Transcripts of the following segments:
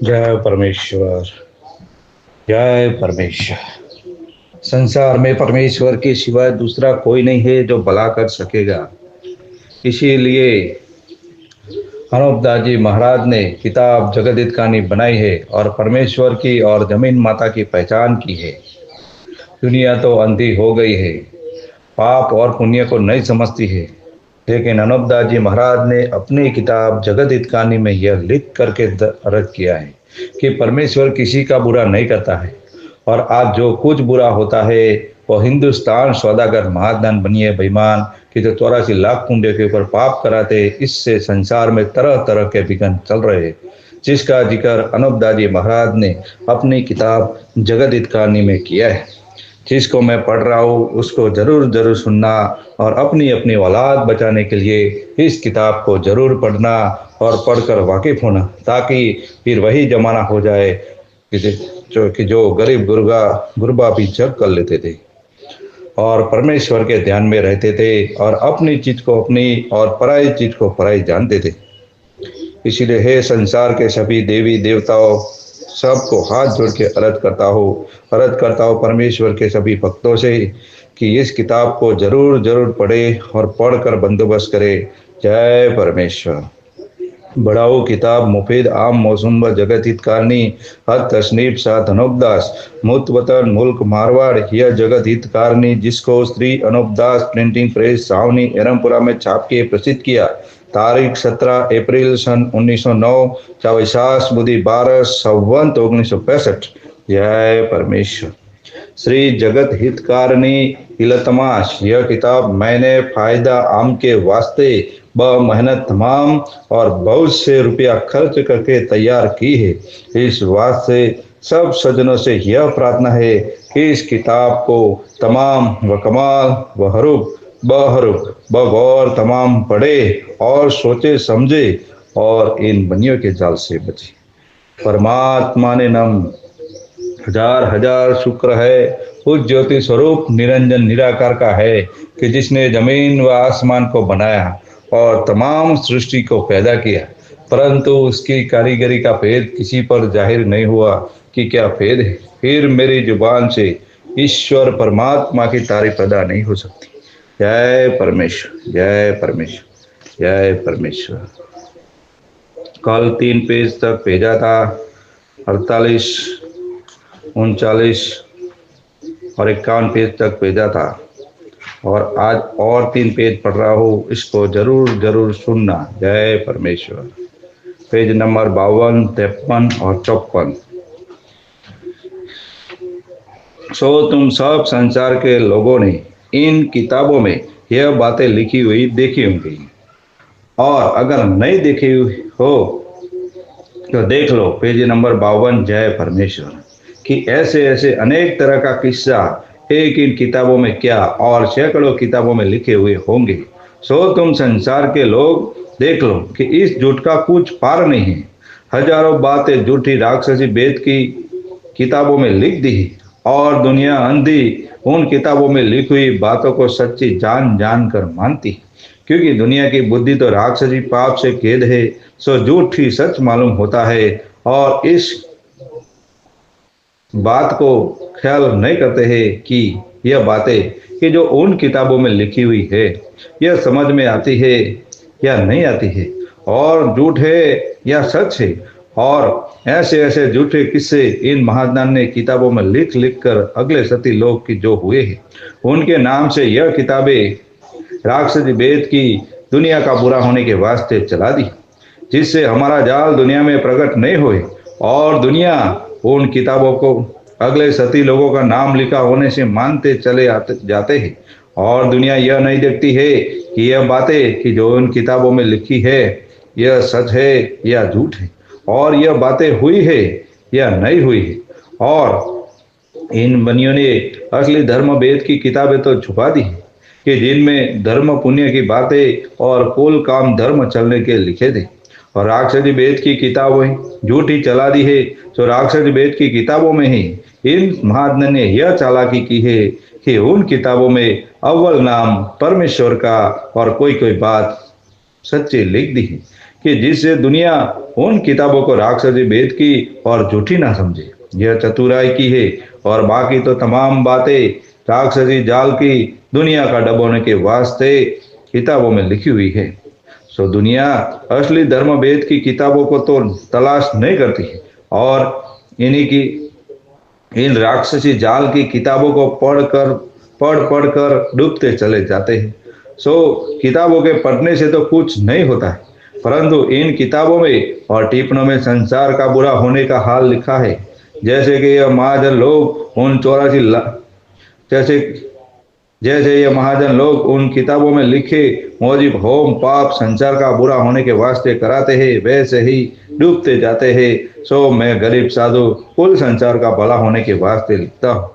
जय परमेश्वर। जय परमेश्वर। संसार में परमेश्वर के सिवाय दूसरा कोई नहीं है जो भला कर सकेगा। इसीलिए अनुपदास जी महाराज ने किताब जगत हित कहानी बनाई है और परमेश्वर की और जमीन माता की पहचान की है। दुनिया तो अंधी हो गई है, पाप और पुण्य को नहीं समझती है, लेकिन अनुपदास जी महाराज ने अपनी किताब जगत हित कहानी में यह लिख करके दर्ज किया है कि परमेश्वर किसी का बुरा नहीं करता है। और आज जो कुछ बुरा होता है वो हिंदुस्तान सौदागर महाधन बनिए बेईमान कि जो 84 लाख कुंडे के ऊपर पाप कराते, इससे संसार में तरह तरह के विघ्न चल रहे हैं, जिसका जिक्र अनुपदास जी महाराज ने अपनी किताब जगत हित कहानी में किया है। जिसको मैं पढ़ रहा हूँ उसको जरूर जरूर सुनना और अपनी अपनी औलाद बचाने के लिए इस किताब को जरूर पढ़ना और पढ़कर वाकिफ होना, ताकि फिर वही जमाना हो जाए कि जो गरीब गुरबा भी जग कर लेते थे और परमेश्वर के ध्यान में रहते थे और अपनी चीज को अपनी और पराई चीज को पराई जानते थे। इसीलिए हे संसार के सभी देवी देवताओं, सबको हाथ जोड़ के अर्ज करता हो परमेश्वर के सभी भक्तों से कि इस किताब को जरूर जरूर पढ़े और पढ़कर बंदोबस्त करे। जय परमेश्वर। बढ़ाओ किताब मुफीद आम मौसम व जगत हित कारणी हद तसनीफ साथ अनुपदास मुतवतन मुल्क मारवाड़ यह जगत हित कारणी, जिसको श्री अनुपदास प्रिंटिंग प्रेस सावनी एरमपुरा में छाप के प्रसिद्ध किया। तारीख 17 अप्रैल सन 1909, चौसास बुधि 12 संवत 1965। जय परमेश्वर। श्री जगत हितकारणी इलतमाश यह किताब मैंने फायदा आम के वास्ते ब मेहनत तमाम और बहुत से रुपया खर्च करके तैयार की है। इस वास्ते सब सज्जनों से यह प्रार्थना है कि इस किताब को तमाम व कमाल व हरूफ ब गौर तमाम पढ़े और सोचे समझे और इन बनियों के जाल से बचे। परमात्मा ने नम हजार हजार शुक्र है उस ज्योति स्वरूप निरंजन निराकार का है कि जिसने जमीन व आसमान को बनाया और तमाम सृष्टि को पैदा किया, परंतु उसकी कारीगरी का भेद किसी पर जाहिर नहीं हुआ कि क्या भेद है। फिर मेरी जुबान से ईश्वर परमात्मा की तारीफ अदा नहीं हो सकती। जय परमेश्वर। जय परमेश्वर। जय परमेश्वर। कल 3 पेज तक भेजा था, 48, 39 और 51 पेज तक भेजा था और आज और 3 पेज पढ़ रहा हूँ, इसको जरूर जरूर सुनना। जय परमेश्वर। पेज नंबर 52, 53 और 54। सो तुम सब संसार के लोगों ने इन किताबों में यह बातें लिखी हुई देखी होंगी, और अगर नहीं देखी हुई हो तो देख लो पेज नंबर 52। जय परमेश्वर। कि ऐसे ऐसे अनेक तरह का किस्सा एक इन किताबों में क्या और सैकड़ों किताबों में लिखे हुए होंगे। सो तुम संसार के लोग देख लो कि इस झूठ का कुछ पार नहीं है। हजारों बातें झूठी राक्षसी वेद की किताबों में लिख दी और दुनिया अंधी उन किताबों में लिखी हुई बातों को सच्ची जान जान कर मानती, क्योंकि दुनिया की बुद्धि तो राक्षसी पाप से खेद है, सो झूठी सच मालूम होता है और इस बात को ख्याल नहीं करते हैं कि यह बातें कि जो उन किताबों में लिखी हुई है यह समझ में आती है या नहीं आती है, और झूठ है या सच है। और ऐसे ऐसे झूठे किस्से इन महादान ने किताबों में लिख लिख कर अगले सती लोग की जो हुए हैं, उनके नाम से यह किताबें राक्षसी वेद की दुनिया का बुरा होने के वास्ते चला दी, जिससे हमारा जाल दुनिया में प्रकट नहीं हुए और दुनिया उन किताबों को अगले सती लोगों का नाम लिखा होने से मानते चले जाते हैं। और दुनिया यह नहीं देखती है कि यह बातें कि जो उन किताबों में लिखी है यह सच है या झूठ है, और यह बातें हुई है या नहीं हुई है। और इन बनियों ने असली धर्म वेद की किताबें तो छुपा दी है कि जिनमें धर्म पुण्य की बातें और कुल काम धर्म चलने के लिखे थे, और राक्षसी वेद की किताबें झूठी चला दी है। तो राक्षसी वेद की किताबों में ही इन महात्मा ने यह चालाकी की है कि उन किताबों में अव्वल नाम परमेश्वर का और कोई कोई बात सच्ची लिख दी है, कि जिससे दुनिया उन किताबों को राक्षसी भेद की और झूठी ना समझे। यह चतुराई की है और बाकी तो तमाम बातें राक्षसी जाल की दुनिया का डबोने के वास्ते किताबों में लिखी हुई है। सो दुनिया असली धर्म भेद की किताबों को तो तलाश नहीं करती है और इन्हीं की इन राक्षसी जाल की किताबों को पढ़ कर डूबते चले जाते हैं। सो किताबों के पढ़ने से तो कुछ नहीं होता है, परंतु इन किताबों में और टिप्पणों में संसार का बुरा होने का हाल लिखा है। जैसे कि यह महाजन लोग उन 84 जैसे जैसे ये महाजन लोग उन किताबों में लिखे मौजिब होम पाप संसार का बुरा होने के वास्ते कराते हैं, वैसे ही डूबते जाते हैं। सो मैं गरीब साधु कुल संसार का भला होने के वास्ते लिखता हूँ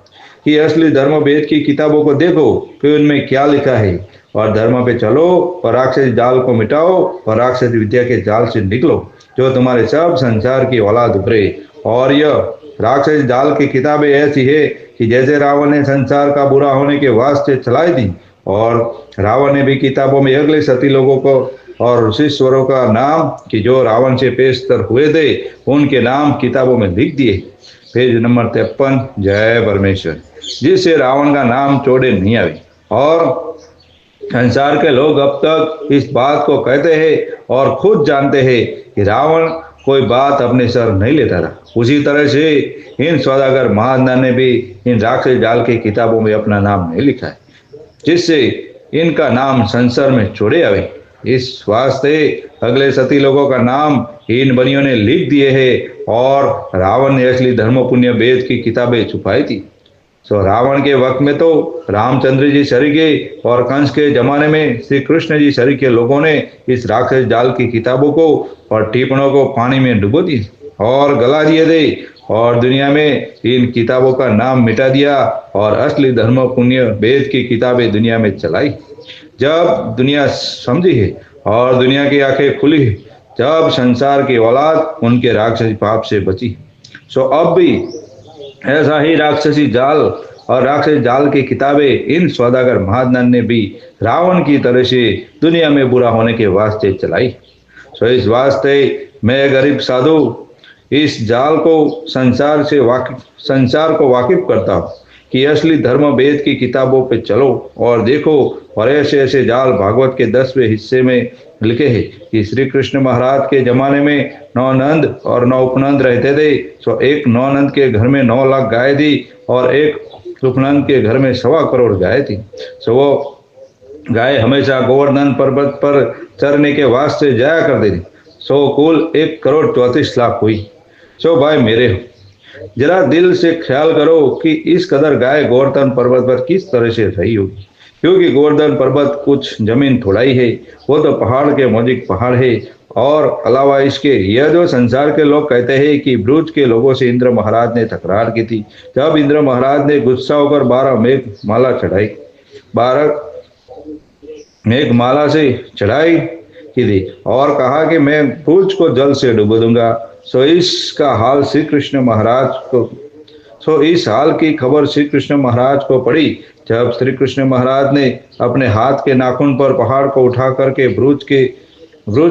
कि असली धर्म भेद की किताबों को देखो कि उनमें क्या लिखा है और धर्म पे चलो और राक्षसी जाल को मिटाओ और राक्षसी विद्या के जाल से निकलो जो तुम्हारे सब संसार की औलाद उभरे। और यह राक्षसी जाल की किताबें ऐसी है कि जैसे रावण ने संसार का बुरा होने के वास्ते चलाई दी और रावण ने भी किताबों में अगले सती लोगों को और ऋषिश्वरों का नाम कि जो रावण से पेशतर हुए थे उनके नाम किताबों में लिख दिए। Page number 53। जय परमेश्वर। जिससे रावण का नाम चौड़े नहीं आए और संसार के लोग अब तक इस बात को कहते हैं और खुद जानते हैं कि रावण कोई बात अपने सर नहीं लेता रहा। उसी तरह से इन सौदागर महाजन ने भी इन राक्षस जाल की किताबों में अपना नाम नहीं लिखा है, जिससे इनका नाम संसार में छोड़े आवे। इस वास्ते अगले सती लोगों का नाम इन बनियों ने लिख दिए हैं और रावण ने असली धर्म पुण्य भेद की किताबें छुपाई थी। सो रावण के वक्त में तो रामचंद्र जी सरीके और कंस के जमाने में श्री कृष्ण जी सरीके लोगों ने इस राक्षस जाल की किताबों को और टिप्पणों को पानी में डुबो दिए और गला दिए थे और दुनिया में इन किताबों का नाम मिटा दिया और असली धर्म पुण्य भेद की किताबें दुनिया में चलाई। जब दुनिया समझी है और दुनिया की आंखें खुली है, जब संसार की औलाद उनके राक्षसी पाप से बची। सो अब भी ऐसा ही राक्षसी जाल और राक्षसी जाल की किताबें इन सौदागर महाजन ने भी रावण की तरह से दुनिया में बुरा होने के वास्ते चलाई। सो इस वास्ते मैं गरीब साधु इस जाल को संसार को वाकिफ करता हूँ कि असली धर्म वेद की किताबों पे चलो और देखो। और ऐसे ऐसे जाल भागवत के 10वें हिस्से में लिखे हैं कि श्री कृष्ण महाराज के जमाने में 9 नंद और 9 उपनंद रहते थे। सो एक 9 नंद के घर में 9 लाख गाय थी और एक उपनंद के घर में 1.25 करोड़ गाय थी। सो वो गाय हमेशा गोवर्धन पर्वत पर चरने के वास्ते जाया करती थी। सो कुल 1,34,00,000 हुई। सो भाई मेरे जरा दिल से ख्याल करो कि इस कदर गाय गोवर्धन पर्वत पर किस तरह से रही होगी, क्योंकि गोवर्धन पर्वत कुछ जमीन थोड़ा ही है, वो तो पहाड़ के मौजिक पहाड़ है। और अलावा इसके यह जो संसार के लोग कहते हैं कि ब्रुज के लोगों से इंद्र महाराज ने तकरार की थी, जब इंद्र महाराज ने गुस्सा होकर 12 मेघ माला चढ़ाई, 12 मेघ माला से चढ़ाई की थी और कहा कि मैं ब्रुज को जल से डुबो दूंगा। सो इसका हाल श्री कृष्ण महाराज को इस हाल की खबर श्री कृष्ण महाराज को पड़ी जब श्री कृष्ण महाराज ने अपने हाथ के नाखून पर पहाड़ को उठा करके ब्रुज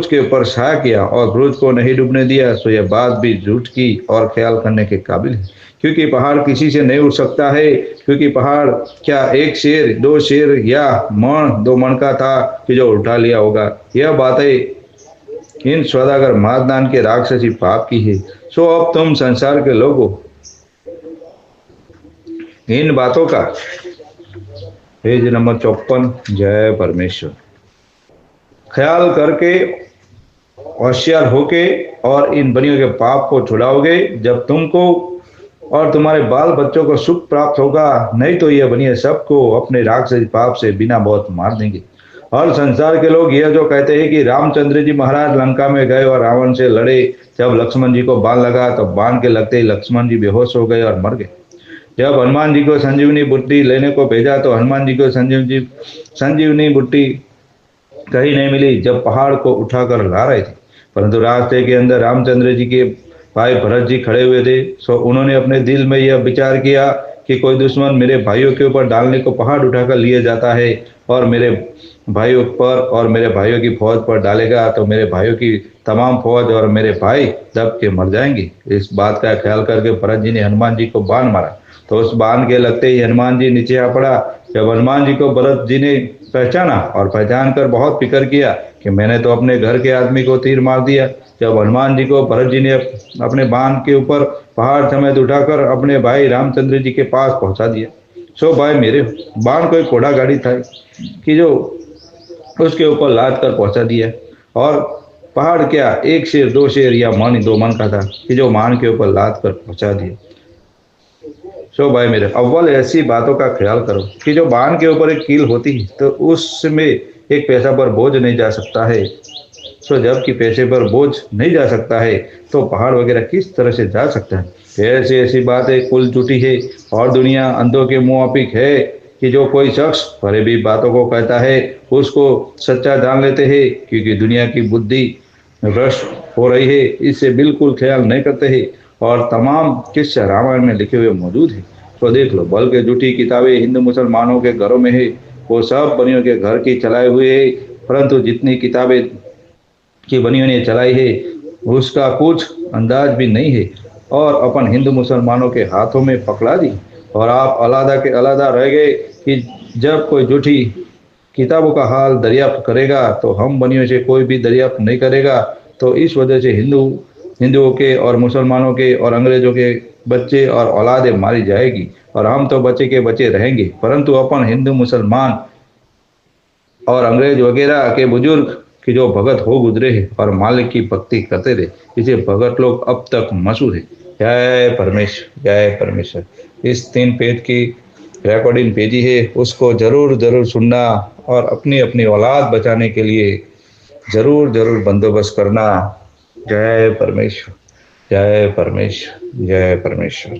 के ऊपर छाया किया और ब्रुज को नहीं डूबने दिया। सो यह बात भी झूठ की और ख्याल करने के काबिल है, क्योंकि पहाड़ किसी से नहीं उठ सकता है, क्योंकि पहाड़ क्या 1 शेर 2 शेर या मण 2 मण का था कि जो उठा लिया होगा। यह बातें इन सौदागर महादान के राक्षसी पाप की है। सो अब तुम संसार के लोगों इन बातों का पेज नंबर 54। जय परमेश्वर। ख्याल करके होशियार होके और इन बनियों के पाप को छुड़ाओगे जब तुमको और तुम्हारे बाल बच्चों को सुख प्राप्त होगा, नहीं तो ये बनिए सबको अपने राक्षसी पाप से बिना मौत मार देंगे। और संसार के लोग यह जो कहते हैं कि रामचंद्र जी महाराज लंका में गए और रावण से लड़े, जब लक्ष्मण जी को बाण लगा तो बाण के लगते ही लक्ष्मण जी बेहोश हो गए और मर गए। जब हनुमान जी को संजीवनी बुट्टी लेने को भेजा तो हनुमान जी को संजीवनी बुट्टी कहीं नहीं मिली जब पहाड़ को उठाकर ला रहे थे, परंतु रास्ते के अंदर रामचंद्र जी के भाई भरत जी खड़े हुए थे। सो उन्होंने अपने दिल में यह विचार किया कि कोई दुश्मन मेरे भाइयों के ऊपर डालने को पहाड़ उठाकर लिए जाता है और मेरे भाइयों पर और मेरे भाइयों की फौज पर डालेगा तो मेरे भाइयों की तमाम फौज और मेरे भाई दब के मर जाएंगे। इस बात का ख्याल करके भरत जी ने हनुमान जी को बाण मारा, तो उस बाण के लगते ही हनुमान जी नीचे आ पड़ा। जब हनुमान जी को भरत जी ने पहचाना और पहचान कर बहुत फिक्र किया कि मैंने तो अपने घर के आदमी को तीर मार दिया। जब हनुमान जी को भरत जी ने अपने बाण के ऊपर पहाड़ समेत उठाकर अपने भाई रामचंद्र जी के पास पहुंचा दिया। सो भाई मेरे, बाण कोई घोड़ा गाड़ी था कि जो उसके ऊपर लाद कर पहुंचा दिया। और पहाड़ क्या, एक शेर दो शेर या मन दो मन का था कि जो मान के ऊपर लाद कर पहुंचा दिया। सो भाई मेरे, अव्वल ऐसी बातों का ख्याल करो कि जो बाण के ऊपर एक कील होती है तो उसमें एक पैसा पर बोझ नहीं जा सकता है। सो जबकि पैसे पर बोझ नहीं जा सकता है तो पहाड़ वगैरह किस तरह से जा सकता है। ऐसी ऐसी बातें कुल झूठी है और दुनिया अंधों के मुआफिक है कि जो कोई शख्स फरेबी बातों को कहता है उसको सच्चा जान लेते हैं, क्योंकि दुनिया की बुद्धि भ्रष्ट हो रही है, इससे बिल्कुल ख्याल नहीं करते हैं। और तमाम किस्से रामायण में लिखे हुए मौजूद है। तो देख लो, बल्कि झूठी किताबें हिंदू मुसलमानों के घरों में है, वो सब बनियों के घर की चलाए हुए है। परंतु जितनी किताबें की बनियों ने चलाई है उसका कुछ अंदाज भी नहीं है, और अपन हिंदू मुसलमानों के हाथों में पकड़ा दी और आप अलादा के अलादा रह गए कि जब कोई झूठी किताबों का हाल दरियाफ्त करेगा तो हम बनियों से कोई भी दरियाफ्त नहीं करेगा। तो इस वजह से हिंदुओं के और मुसलमानों के और अंग्रेजों के बच्चे और औलादें मारी जाएगी और हम तो बचे के बचे रहेंगे। परंतु अपन हिंदू मुसलमान और अंग्रेज वगैरह के बुजुर्ग कि जो भगत हो गुजरे हैं और मालिक की भक्ति करते रहे, इसे भगत लोग अब तक मशहूर है। जय परमेश्वर, जय परमेश्वर। इस 3 पेज की रिकॉर्डिंग भेजी है, उसको जरूर जरूर सुनना और अपनी अपनी औलाद बचाने के लिए जरूर जरूर बंदोबस्त करना। जय परमेश्वर, जय परमेश्वर, जय परमेश्वर।